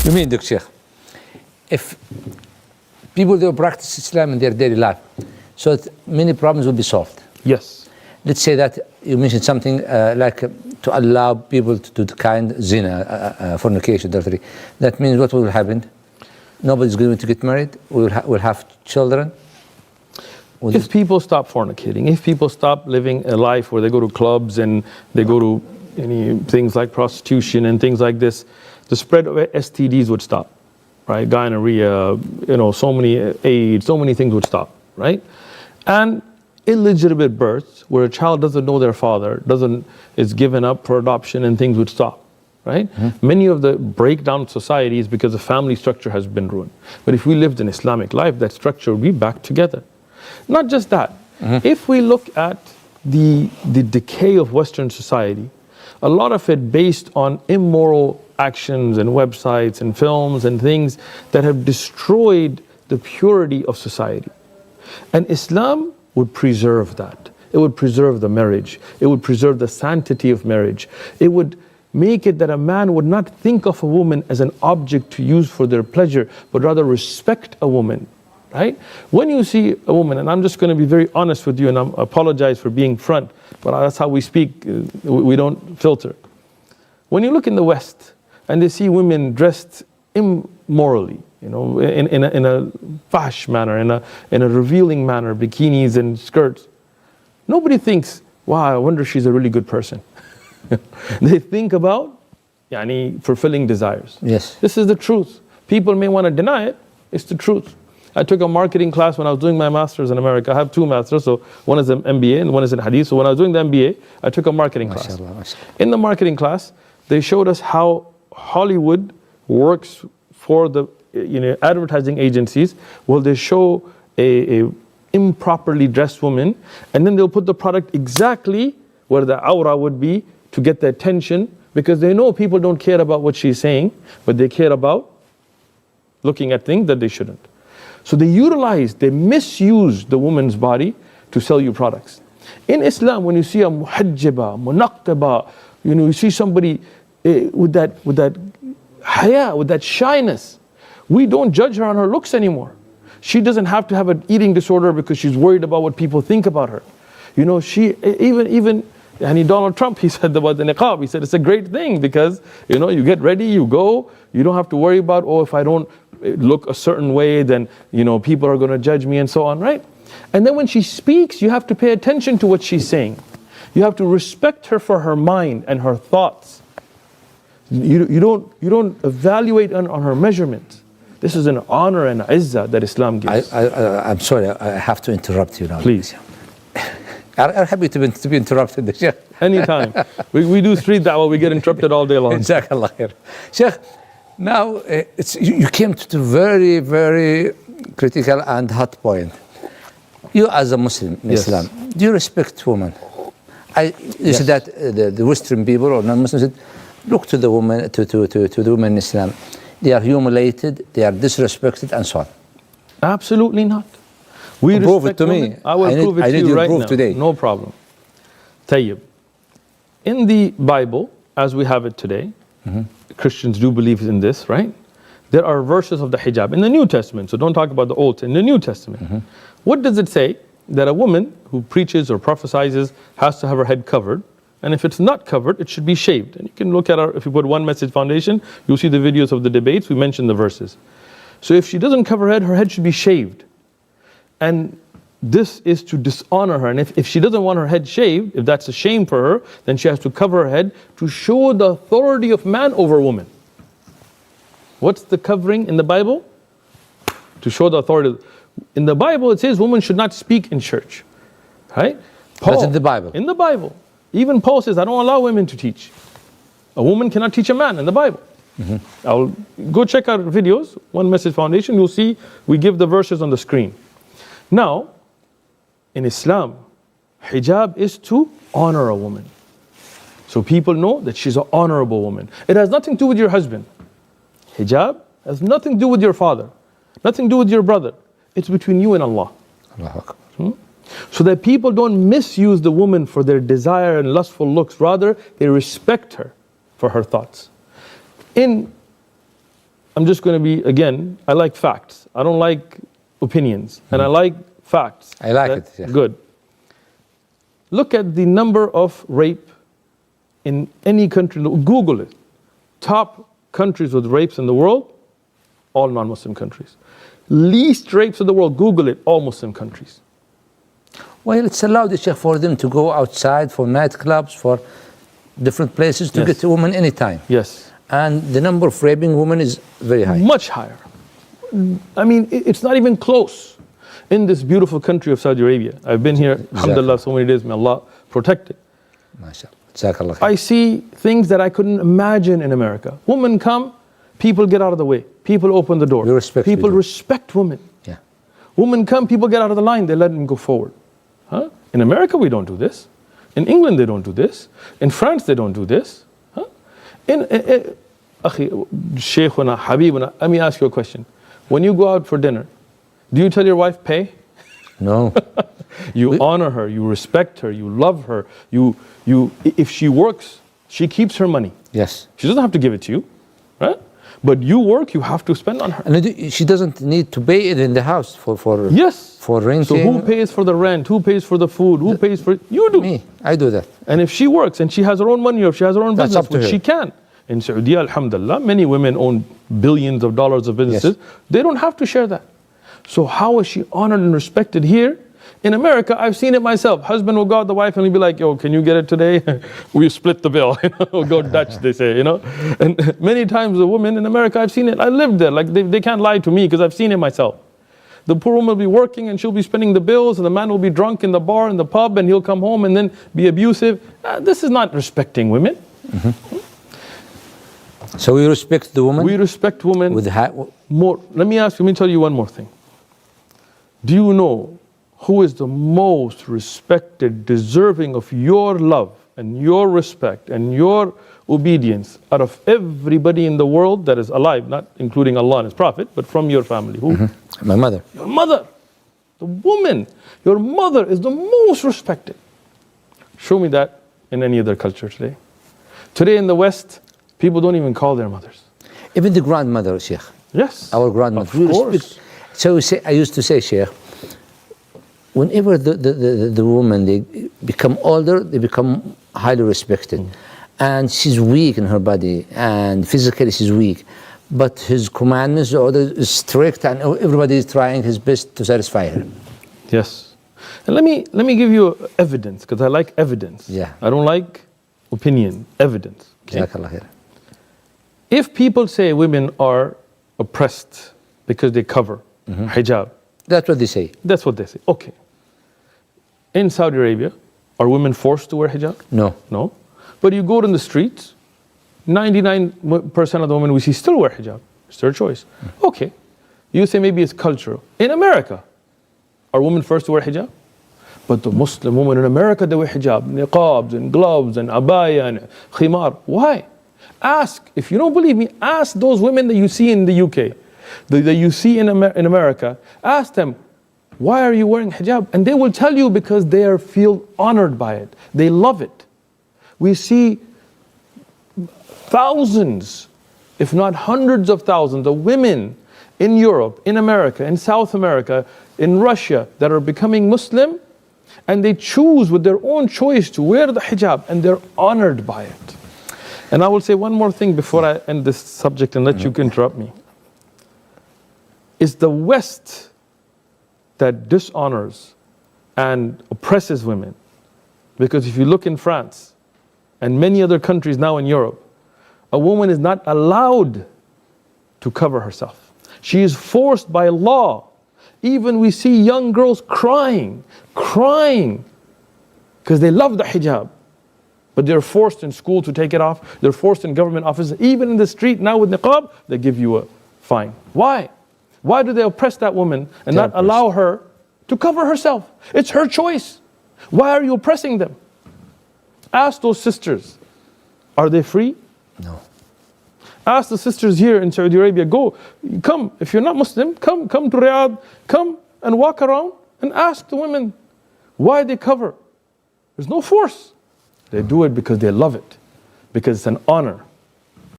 You mean, Dr. Sheikh, if people don't practice Islam in their daily life, so that many problems will be solved? Yes. Let's say that you mentioned something like to allow people to do the kind zina, fornication, adultery. That means what will happen? Nobody's going to get married. We'll have children. If people stop fornicating, if people stop living a life where they go to clubs and they go to things like prostitution and things like this, the spread of STDs would stop, right? Gonorrhea, so many AIDS, so many things would stop, right? And illegitimate births, where a child doesn't know their father, is given up for adoption, and things would stop, right? Mm-hmm. Many of the breakdown of society is because the family structure has been ruined. But if we lived an Islamic life, that structure would be back together. Not just that. Mm-hmm. If we look at the decay of Western society, a lot of it based on immoral actions and websites and films and things that have destroyed the purity of society. And Islam would preserve that. It would preserve the marriage. It would preserve the sanctity of marriage. It would make it that a man would not think of a woman as an object to use for their pleasure, but rather respect a woman, right? When you see a woman, and I'm just going to be very honest with you, and I apologize for being front, but that's how we speak. We don't filter. When you look in the West and they see women dressed immorally, in a fash manner, in a revealing manner, bikinis and skirts, nobody thinks, wow, I wonder she's a really good person. They think about fulfilling desires. Yes. This is the truth. People may want to deny it. It's the truth. I took a marketing class when I was doing my master's in America. I have 2 masters, so one is an MBA and one is in Hadith. So when I was doing the MBA, I took a marketing class. In the marketing class, they showed us how Hollywood works for the advertising agencies. Well, they show a improperly dressed woman, and then they'll put the product exactly where the aura would be to get the attention, because they know people don't care about what she's saying, but they care about looking at things that they shouldn't. So they misuse the woman's body to sell you products. In Islam, when you see a muhajjaba, munaqtaba, you see somebody with that haya, with that shyness, we don't judge her on her looks anymore. She doesn't have to have an eating disorder because she's worried about what people think about her. She even Donald Trump, he said about the niqab, he said it's a great thing because you get ready, you go, you don't have to worry about, if I don't look a certain way, then people are going to judge me and so on, right? And then when she speaks, you have to pay attention to what she's saying. You have to respect her for her mind and her thoughts. You don't evaluate on her measurements. This is an honor and izzah that Islam gives. I'm sorry, I have to interrupt you now. Please. I'm happy to be interrupted, Sheikh. Anytime. we do street da'wah, we get interrupted all day long. Jazakallah khair. Sheikh, now you came to a very, very critical and hot point. You as a Muslim in Islam, do you respect women? You said that the Western people or non-Muslims said, look to the women, to the women in Islam. They are humiliated, they are disrespected, and so on. Absolutely not. Prove it to me. I will prove it to you right now. Today. No problem. Tayyib. In the Bible, as we have it today, Christians do believe in this, right? There are verses of the hijab in the New Testament, so don't talk about the Old, in the New Testament. What does it say? That a woman who preaches or prophesizes has to have her head covered, and if it's not covered, it should be shaved. And you can look at if you put One Message Foundation, you'll see the videos of the debates, we mentioned the verses. So if she doesn't cover her head should be shaved. And this is to dishonor her. And if she doesn't want her head shaved, if that's a shame for her, then she has to cover her head to show the authority of man over woman. What's the covering in the Bible? To show the authority. In the Bible, it says women should not speak in church. Right? That's in the Bible. In the Bible. Even Paul says, I don't allow women to teach. A woman cannot teach a man in the Bible. I'll go check out videos, One Message Foundation, you'll see we give the verses on the screen. Now, in Islam, hijab is to honor a woman. So people know that she's an honorable woman. It has nothing to do with your husband. Hijab has nothing to do with your father, nothing to do with your brother. It's between you and Allah. So that people don't misuse the woman for their desire and lustful looks. Rather, they respect her for her thoughts. In I'm just going to be, again, I like facts. I don't like opinions. And I like facts. I like it. Yeah. Good. Look at the number of rape in any country. Google it. Top countries with rapes in the world, all non-Muslim countries. Least rapes in the world, Google it, all Muslim countries. Well, it's allowed, Sheikh, for them to go outside for nightclubs, for different places to get a woman anytime. Yes. And the number of raping women is very high. Much higher. I mean, it's not even close. In this beautiful country of Saudi Arabia, I've been here, alhamdulillah, so many days, may Allah protect it. MashaAllah. I see things that I couldn't imagine in America. Women come, people get out of the way. People open the door. People respect women. Yeah. Women come, people get out of the line, they let them go forward. Huh? In America, we don't do this. In England, they don't do this. In France, they don't do this. Huh? Shaykhuna, Habibuna, let me ask you a question. When you go out for dinner, do you tell your wife, pay? No. You honor her, you respect her, you love her. If she works, she keeps her money. Yes. She doesn't have to give it to you, right? But you work, you have to spend on her. And she doesn't need to pay it in the house for yes. For renting. So who pays for the rent? Who pays for the food? Who pays for it? You do. Me, I do that. And if she works and she has her own money, or if she has her own business, which she can. In Saudi, alhamdulillah, many women own billions of dollars of businesses. Yes. They don't have to share that. So how is she honored and respected here? In America, I've seen it myself. Husband will go out the wife and he'll be like, yo, can you get it today? We split the bill. We'll go Dutch, they say, you know. And many times the women in America, I've seen it. I lived there. Like they can't lie to me because I've seen it myself. The poor woman will be working and she'll be spending the bills, and the man will be drunk in the bar, in the pub, and he'll come home and then be abusive. This is not respecting women. Mm-hmm. So we respect the woman? We respect women with more. Let me tell you one more thing. Do you know who is the most respected, deserving of your love and your respect and your obedience out of everybody in the world that is alive, not including Allah and His Prophet, but from your family? Who? Mm-hmm. My mother. Your mother. The woman. Your mother is the most respected. Show me that in any other culture today. Today in the West, people don't even call their mothers. Even the grandmother, Sheikh. Yes. Our grandmother. Of course. So I used to say, Sheikh, whenever the woman, they become older, they become highly respected. And she's weak in her body, and physically she's weak. But his commandments, the order is strict, and everybody is trying his best to satisfy her. Yes. And let me give you evidence, because I like evidence. Yeah. I don't like opinion, evidence. Okay? Jazakallah khair. If people say women are oppressed because they cover, hijab. That's what they say. That's what they say. Okay. In Saudi Arabia, are women forced to wear hijab? No. No. But you go in the streets, 99% of the women we see still wear hijab. It's their choice. Okay. You say maybe it's cultural. In America, are women forced to wear hijab? But the Muslim women in America, they wear hijab, niqabs and gloves and abaya and khimar. Why? Ask, if you don't believe me, ask those women that you see in the UK, that you see in America, ask them, why are you wearing hijab? And they will tell you because they feel honored by it. They love it. We see thousands, if not hundreds of thousands of women in Europe, in America, in South America, in Russia that are becoming Muslim, and they choose with their own choice to wear the hijab, and they're honored by it. And I will say one more thing before I end this subject and let you interrupt me. It's the West that dishonors and oppresses women. Because if you look in France and many other countries now in Europe, a woman is not allowed to cover herself. She is forced by law. Even we see young girls crying because they love the hijab. But they're forced in school to take it off. They're forced in government offices. Even in the street now with niqab, they give you a fine. Why? Why do they oppress that woman and not allow her to cover herself? It's her choice. Why are you oppressing them? Ask those sisters, are they free? No. Ask the sisters here in Saudi Arabia, come, if you're not Muslim, come to Riyadh, come and walk around and ask the women why they cover. There's no force. They do it because they love it, because it's an honor.